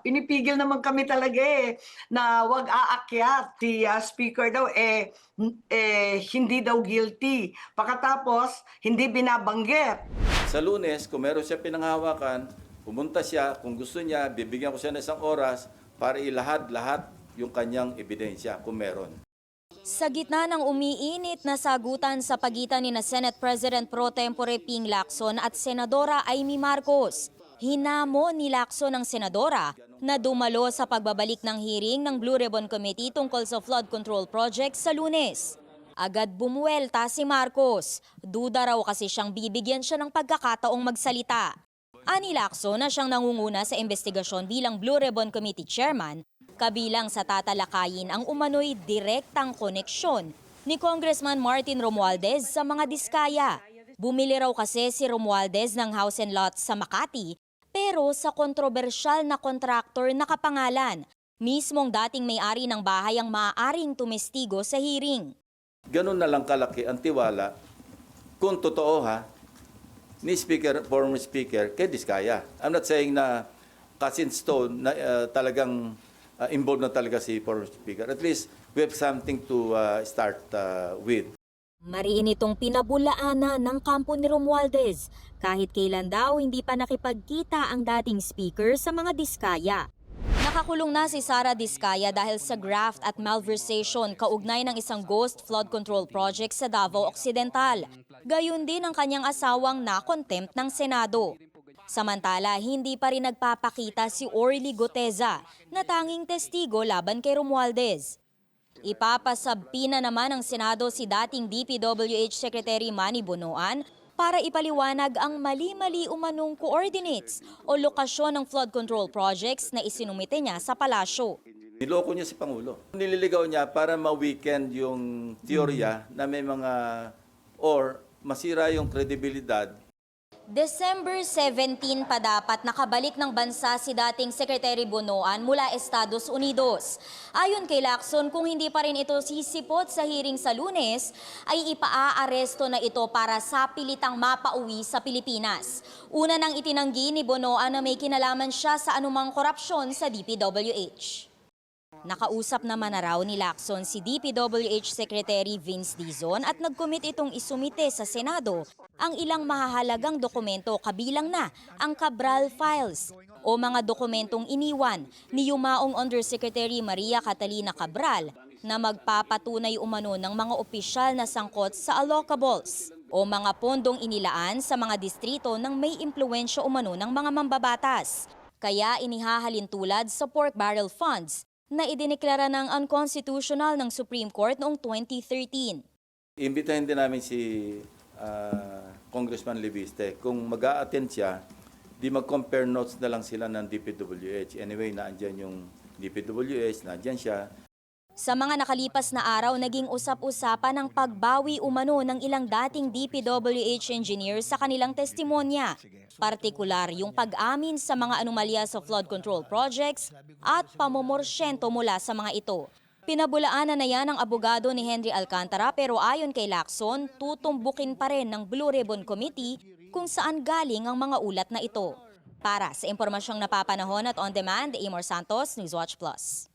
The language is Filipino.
pinipigil naman kami talaga na wag aakyat. Si speaker daw hindi daw guilty. Pagkatapos hindi binabanggit. Sa Lunes, kung meron siya pinanghawakan, pumunta siya, kung gusto niya, bibigyan ko siya ng 1 oras para ilahad lahat yung kanyang ebidensya kung meron. Sa gitna ng umiinit na sagutan sa pagitan ni Senate President Pro Tempore Ping Lacson at Senadora Amy Marcos, hinamon ni Lacson ang senadora na dumalo sa pagbabalik ng hearing ng Blue Ribbon Committee tungkol sa flood control project sa Lunes. Agad bumuwelta si Marcos. Duda raw kasi siyang bibigyan siya ng pagkakataong magsalita. Ani Lacson na siyang nangunguna sa investigasyon bilang Blue Ribbon Committee Chairman, kabilang sa tatalakayin ang umano'y direktang koneksyon ni Congressman Martin Romualdez sa mga diskaya. Bumili raw kasi si Romualdez ng house and lot sa Makati, pero sa kontrobersyal na kontraktor na kapangalan. Mismong dating may-ari ng bahay ang maaaring tumestigo sa hearing. Ganun na lang kalaki ang tiwala, kung totoo ni former speaker kay Diskaya. I'm not saying na cast in stone na talagang involved na talaga si former speaker. At least we have something to start with. Mariin itong pinabulaanan ng kampo ni Romualdez. Kahit kailan daw hindi pa nakipagkita ang dating speaker sa mga diskaya. Nakakulong na si Sara Diskaya dahil sa graft at malversation kaugnay ng isang ghost flood control project sa Davao Occidental. Gayun din ang kanyang asawang na-contempt ng Senado. Samantala, hindi pa rin nagpapakita si Orly Goteza na tanging testigo laban kay Romualdez. Ipapasabpi na naman ng Senado si dating DPWH Secretary Manny Bonoan para ipaliwanag ang mali-mali umanong coordinates o lokasyon ng flood control projects na isinumite niya sa palasyo. Niloko niya si Pangulo. Nililigaw niya para ma-weekend yung teorya na may mga or masira yung kredibilidad. December 17 pa dapat nakabalik ng bansa si dating Secretary Bonoan mula Estados Unidos. Ayon kay Lacson, kung hindi pa rin ito sisipot sa hearing sa Lunes, ay ipaaaresto na ito para sa pilitang mapauwi sa Pilipinas. Una nang itinanggi ni Bonoan na may kinalaman siya sa anumang korupsyon sa DPWH. Nakausap naman na raw ni Lacson si DPWH Secretary Vince Dizon at nag-commit itong isumite sa Senado ang ilang mahahalagang dokumento kabilang na ang Cabral Files o mga dokumentong iniwan ni yumaong Undersecretary Maria Catalina Cabral na magpapatunay umano ng mga opisyal na sangkot sa allocables o mga pondong inilaan sa mga distrito ng may impluwensya umano ng mga mambabatas. Kaya inihahalin tulad sa pork barrel funds na idineklara ng unconstitutional ng Supreme Court noong 2013. Imbitahin din namin si Congressman Leviste. Kung mag-a-attend siya, di mag-compare notes na lang sila ng DPWH. Anyway, naandyan yung DPWH, naandyan siya. Sa mga nakalipas na araw, naging usap-usapan ang pagbawi umano ng ilang dating DPWH engineers sa kanilang testimonya. Partikular yung pag-amin sa mga anomalya sa flood control projects at pamomorsyento mula sa mga ito. Pinabulaanan na yan ang abogado ni Henry Alcantara pero ayon kay Lacson, tutumbukin pa rin ng Blue Ribbon Committee kung saan galing ang mga ulat na ito. Para sa impormasyong napapanahon at on demand, Amor Santos, Newswatch Plus.